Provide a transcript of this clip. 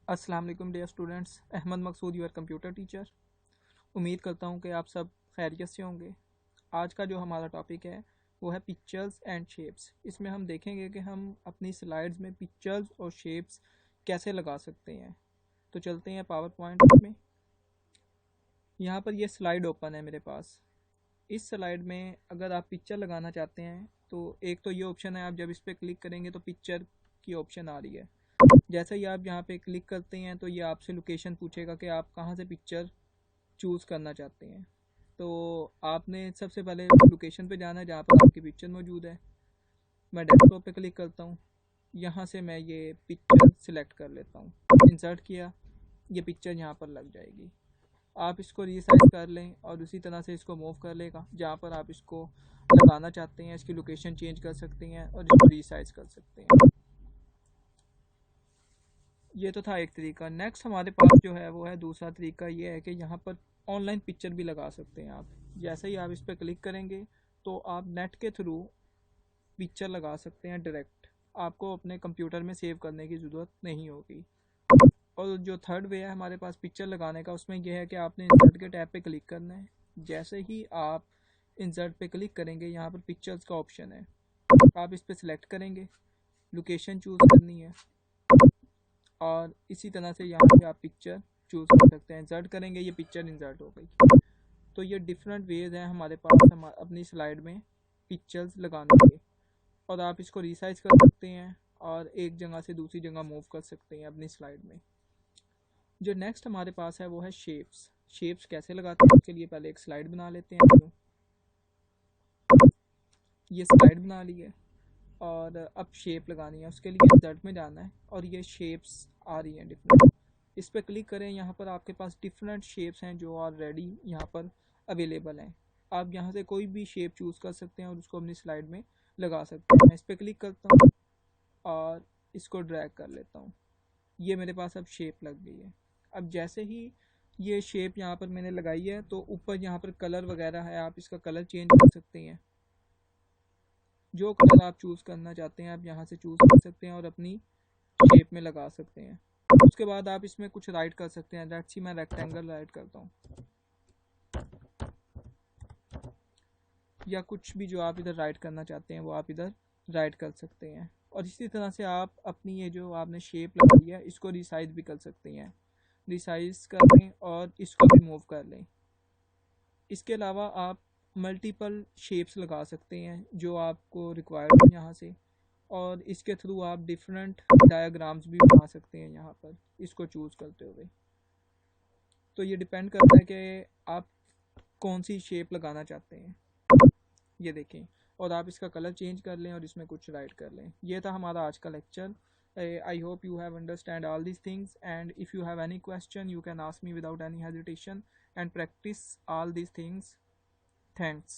अस्सलाम वालेकुम dear students, Ahmad Maqsood your computer teacher. उम्मीद करता हूँ कि आप सब खैरियत से होंगे। आज का जो हमारा टॉपिक है वो है पिक्चर्स एंड शेप्स। इसमें हम देखेंगे कि हम अपनी स्लाइड्स में पिक्चर्स और शेप्स कैसे लगा सकते हैं। तो चलते हैं पावर पॉइंट में। यहाँ पर ये स्लाइड ओपन है मेरे पास। इस स्लाइड में अगर आप पिक्चर लगाना चाहते हैं तो एक तो ये ऑप्शन है, आप जब इस पर क्लिक करेंगे तो पिक्चर की ऑप्शन आ रही है। जैसे ही आप यहाँ पे क्लिक करते हैं तो ये आपसे लोकेशन पूछेगा कि आप कहाँ से पिक्चर चूज़ करना चाहते हैं। तो आपने सबसे पहले लोकेशन पे जाना है जहाँ पर आपकी पिक्चर मौजूद है। मैं डेस्कटॉप पे क्लिक करता हूँ। यहाँ से मैं ये पिक्चर सिलेक्ट कर लेता हूँ। इंसर्ट किया, ये पिक्चर यहाँ पर लग जाएगी। आप इसको रीसाइज कर लें और उसी तरह से इसको मूव कर लेगा जहाँ पर आप इसको लगाना चाहते हैं। इसकी लोकेशन चेंज कर सकते हैं और इसको रीसाइज कर सकते हैं। ये तो था एक तरीका। नेक्स्ट हमारे पास जो है वो है दूसरा तरीका। ये है कि यहाँ पर ऑनलाइन पिक्चर भी लगा सकते हैं आप। जैसे ही आप इस पर क्लिक करेंगे तो आप नेट के थ्रू पिक्चर लगा सकते हैं डायरेक्ट। आपको अपने कंप्यूटर में सेव करने की ज़रूरत नहीं होगी। और जो थर्ड वे है हमारे पास पिक्चर लगाने का, उसमें यह है कि आपने इंसर्ट के टैब पे क्लिक करना है। जैसे ही आप इंसर्ट पे क्लिक करेंगे यहाँ पर पिक्चर्स का ऑप्शन है, आप इस पर सिलेक्ट करेंगे, लोकेशन चूज़ करनी है और इसी तरह से यहाँ से आप पिक्चर चूज़ कर सकते हैं। इंसर्ट करेंगे, ये पिक्चर इंसर्ट हो गई। तो ये डिफरेंट वेज हैं हमारे पास अपनी स्लाइड में पिक्चर्स लगाने के। और आप इसको रिसाइज कर सकते हैं और एक जगह से दूसरी जगह मूव कर सकते हैं अपनी स्लाइड में। जो नेक्स्ट हमारे पास है वो है शेप्स। शेप्स कैसे लगाते हैं उसके लिए पहले एक स्लाइड बना लेते हैं। तो ये स्लाइड बना ली है और अब शेप लगानी है, उसके लिए इंसर्ट में जाना है और ये शेप्स आ रही हैं डिफरेंट। इस पर क्लिक करें, यहाँ पर आपके पास डिफरेंट शेप्स हैं जो ऑलरेडी यहाँ पर अवेलेबल हैं। आप यहाँ से कोई भी शेप चूज़ कर सकते हैं और उसको अपनी स्लाइड में लगा सकते हैं। मैं इस पर क्लिक करता हूँ और इसको ड्रैग कर लेता हूँ। ये मेरे पास अब शेप लग गई है। अब जैसे ही ये शेप यहाँ पर मैंने लगाई है तो ऊपर यहाँ पर कलर वगैरह है, आप इसका कलर चेंज कर सकते हैं। जो कलर आप चूज़ करना चाहते हैं आप यहाँ से चूज़ कर सकते हैं और अपनी शेप में लगा सकते हैं। उसके बाद आप इसमें कुछ राइट कर सकते हैं। लेट्स सी मैं रेक्टेंगल राइट करता हूँ या कुछ भी जो आप इधर राइट करना चाहते हैं वो आप इधर राइट कर सकते हैं। और इसी तरह से आप अपनी ये जो आपने शेप लगाई है इसको रिसाइज भी कर सकते हैं। रिसाइज कर लें और इसको भी मूव कर लें। इसके अलावा आप मल्टीपल शेप्स लगा सकते हैं जो आपको रिक्वायर्ड है यहाँ से। और इसके थ्रू आप डिफरेंट डायग्राम्स भी बना सकते हैं यहाँ पर इसको चूज़ करते हुए। तो ये डिपेंड करता है कि आप कौन सी शेप लगाना चाहते हैं। ये देखें, और आप इसका कलर चेंज कर लें और इसमें कुछ राइट कर लें। ये था हमारा आज का lecture. I hope you have understand all these things, and if you have any question you can ask me without any hesitation and practice all these things. Thanks.